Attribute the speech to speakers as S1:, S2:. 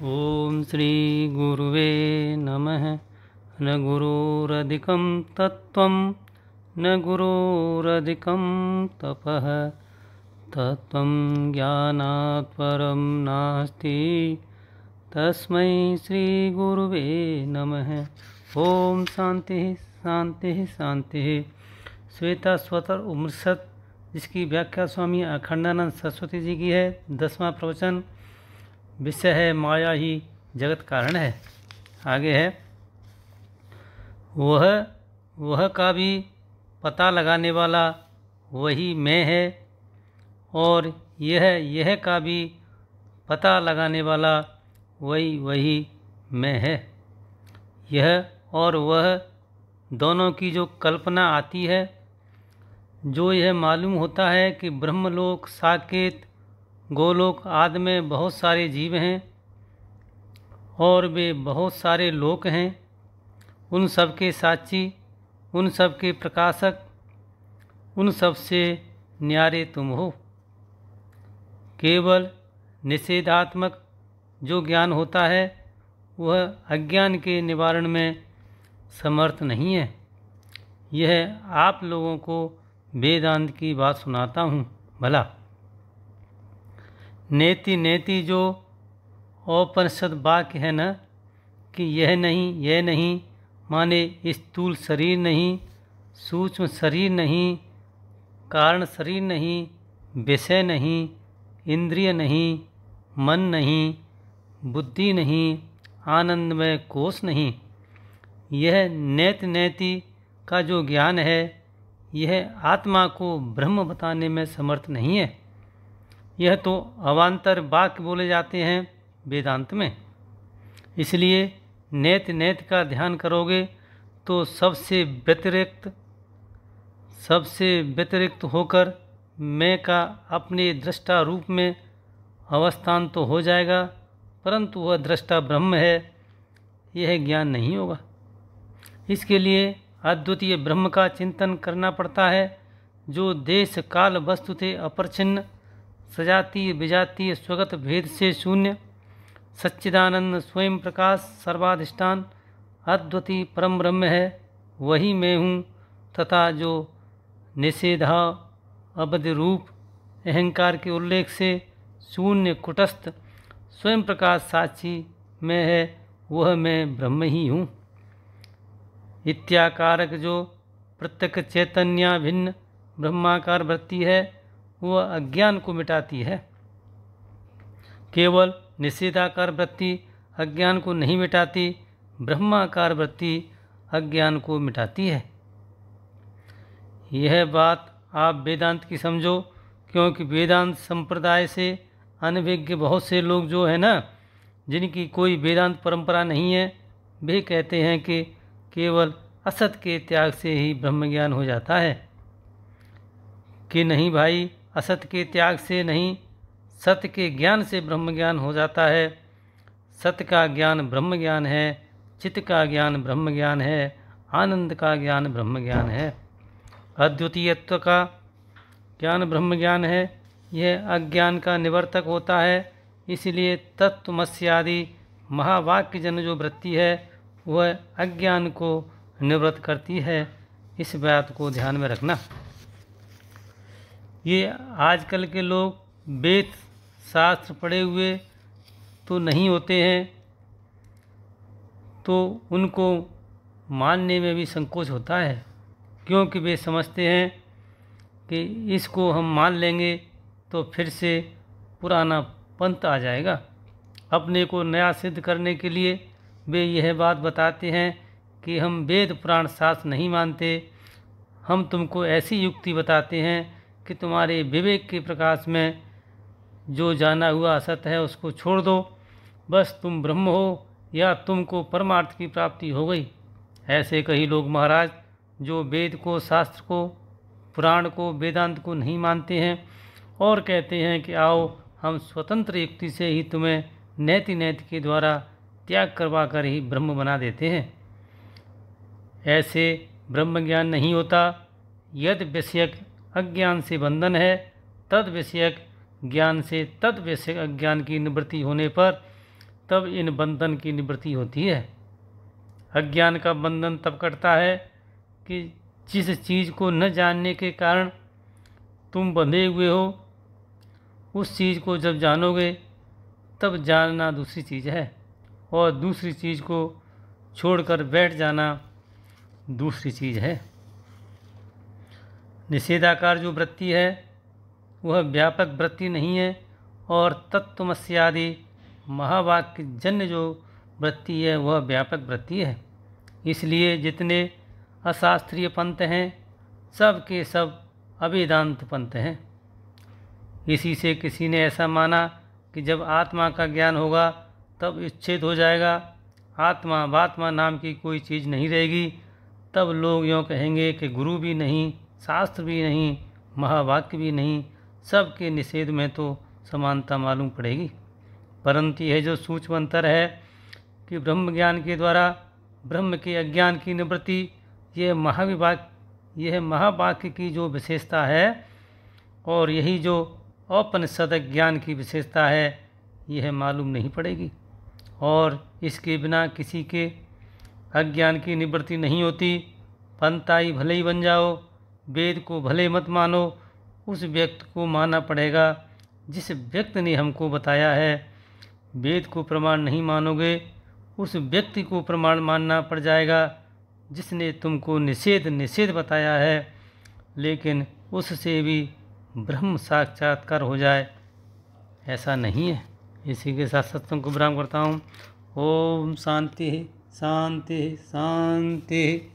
S1: ओम श्री गुरुवे नमः। न गुरुरधिकं तत्त्वं न गुरुरधिकं तपः तत्त्वं ज्ञानात् परं नास्ति तस्मै श्री गुरुवे नमः। ओम शांति शांति शांति। श्वेता स्वतर उपनिषद, जिसकी व्याख्या स्वामी अखंडानंद सरस्वती जी की है। 10वां प्रवचन। विषय है माया ही जगत कारण है। आगे है, वह का भी पता लगाने वाला वही मैं है, और यह का भी पता लगाने वाला वही मैं है। यह और वह दोनों की जो कल्पना आती है, जो यह मालूम होता है कि ब्रह्मलोक, साकेत, गोलोक आदि में बहुत सारे जीव हैं और वे बहुत सारे लोक हैं। उन सब के साक्षी, उन सब के प्रकाशक, उन सब से न्यारे तुम हो। केवल निषेधात्मक जो ज्ञान होता है वह अज्ञान के निवारण में समर्थ नहीं है। यह आप लोगों को वेदांत की बात सुनाता हूँ। भला नेति नेति जो औपनिषद वाक्य है न, कि यह नहीं माने स्थूल शरीर नहीं, सूक्ष्म शरीर नहीं, कारण शरीर नहीं, विषय नहीं, इंद्रिय नहीं, मन नहीं, बुद्धि नहीं, आनंदमय कोश नहीं। यह नेति नेति का जो ज्ञान है, यह आत्मा को ब्रह्म बताने में समर्थ नहीं है। यह तो अवान्तर वाक्य बोले जाते हैं वेदांत में। इसलिए नेत का ध्यान करोगे तो सबसे व्यतिरिक्त होकर मैं का अपने दृष्टा रूप में अवस्थान तो हो जाएगा, परंतु वह दृष्टा ब्रह्म है, यह ज्ञान नहीं होगा। इसके लिए अद्वितीय ब्रह्म का चिंतन करना पड़ता है, जो देश काल वस्तु थे अपरिच्छिन्न, सजातीय विजातीय स्वगत भेद से शून्य, सच्चिदानंद स्वयं प्रकाश सर्वाधिष्ठान अद्वितीय परम ब्रह्म है, वही मैं हूँ। तथा जो निषेधा अवधि रूप अहंकार के उल्लेख से शून्य कुटस्थ स्वयं प्रकाश साक्षी मैं है, वह मैं ब्रह्म ही हूँ। इत्याकारक जो प्रत्यक्ष चैतन्य भिन्न ब्रह्माकार वृत्ति है, वह अज्ञान को मिटाती है। केवल निषेधाकार वृत्ति अज्ञान को नहीं मिटाती, ब्रह्माकार वृत्ति अज्ञान को मिटाती है। यह बात आप वेदांत की समझो, क्योंकि वेदांत संप्रदाय से अनभिज्ञ बहुत से लोग जो है ना, जिनकी कोई वेदांत परंपरा नहीं है, वे कहते हैं कि केवल असत के त्याग से ही ब्रह्म ज्ञान हो जाता है। कि नहीं भाई, असत के त्याग से नहीं, सत्य के ज्ञान से ब्रह्म ज्ञान हो जाता है। सत्य का ज्ञान ब्रह्म ज्ञान है, चित्त का ज्ञान ब्रह्म ज्ञान है, आनंद का ज्ञान ब्रह्म ज्ञान है, अद्वितीयत्व का ज्ञान ब्रह्म ज्ञान है। यह अज्ञान का निवर्तक होता है। इसलिए तत्त्वमस्यादि महावाक्य जन जो वृत्ति है, वह अज्ञान को निवृत्त करती है। इस बात को ध्यान में रखना। ये आजकल के लोग वेद शास्त्र पढ़े हुए तो नहीं होते हैं, तो उनको मानने में भी संकोच होता है, क्योंकि वे समझते हैं कि इसको हम मान लेंगे तो फिर से पुराना पंथ आ जाएगा। अपने को नया सिद्ध करने के लिए वे यह बात बताते हैं कि हम वेद पुराण शास्त्र नहीं मानते, हम तुमको ऐसी युक्ति बताते हैं कि तुम्हारे विवेक के प्रकाश में जो जाना हुआ असत है उसको छोड़ दो, बस तुम ब्रह्म हो या तुमको परमार्थ की प्राप्ति हो गई। ऐसे कई लोग महाराज जो वेद को, शास्त्र को, पुराण को, वेदांत को नहीं मानते हैं और कहते हैं कि आओ हम स्वतंत्र युक्ति से ही तुम्हें नैति के द्वारा त्याग करवा कर ही ब्रह्म बना देते हैं। ऐसे ब्रह्म ज्ञान नहीं होता। यद विषयक अज्ञान से बंधन है, तद विषयक ज्ञान से तद विषयक अज्ञान की निवृत्ति होने पर तब इन बंधन की निवृत्ति होती है। अज्ञान का बंधन तब कटता है कि जिस चीज़ को न जानने के कारण तुम बंधे हुए हो, उस चीज़ को जब जानोगे तब जानना दूसरी चीज़ है, और दूसरी चीज़ को छोड़कर बैठ जाना दूसरी चीज़ है। निषेधाकार जो वृत्ति है वह व्यापक वृत्ति नहीं है, और तत्त्वमस्यादि महावाक्य जन्य जो वृत्ति है वह व्यापक वृत्ति है। इसलिए जितने अशास्त्रीय पंथ हैं सब के सब अवेदांत पंथ हैं। इसी से किसी ने ऐसा माना कि जब आत्मा का ज्ञान होगा तब विच्छेद हो जाएगा, आत्मा वात्मा नाम की कोई चीज़ नहीं रहेगी। तब लोग यूँ कहेंगे कि गुरु भी नहीं, शास्त्र भी नहीं, महावाक्य भी नहीं, सब के निषेध में तो समानता मालूम पड़ेगी। परंतु यह जो सूक्ष्म अंतर है कि ब्रह्म ज्ञान के द्वारा ब्रह्म के अज्ञान की निवृत्ति, यह महावाक्य की जो विशेषता है, और यही जो औपनिषद ज्ञान की विशेषता है, यह मालूम नहीं पड़ेगी। और इसके बिना किसी के अज्ञान की निवृत्ति नहीं होती। पंताई भले ही बन जाओ, वेद को भले मत मानो, उस व्यक्ति को मानना पड़ेगा जिस व्यक्ति ने हमको बताया है। वेद को प्रमाण नहीं मानोगे, उस व्यक्ति को प्रमाण मानना पड़ जाएगा जिसने तुमको निषेध बताया है। लेकिन उससे भी ब्रह्म साक्षात्कार हो जाए, ऐसा नहीं है। इसी के साथ सत्संग को विराम करता हूँ। ओम शांति शांति शांति।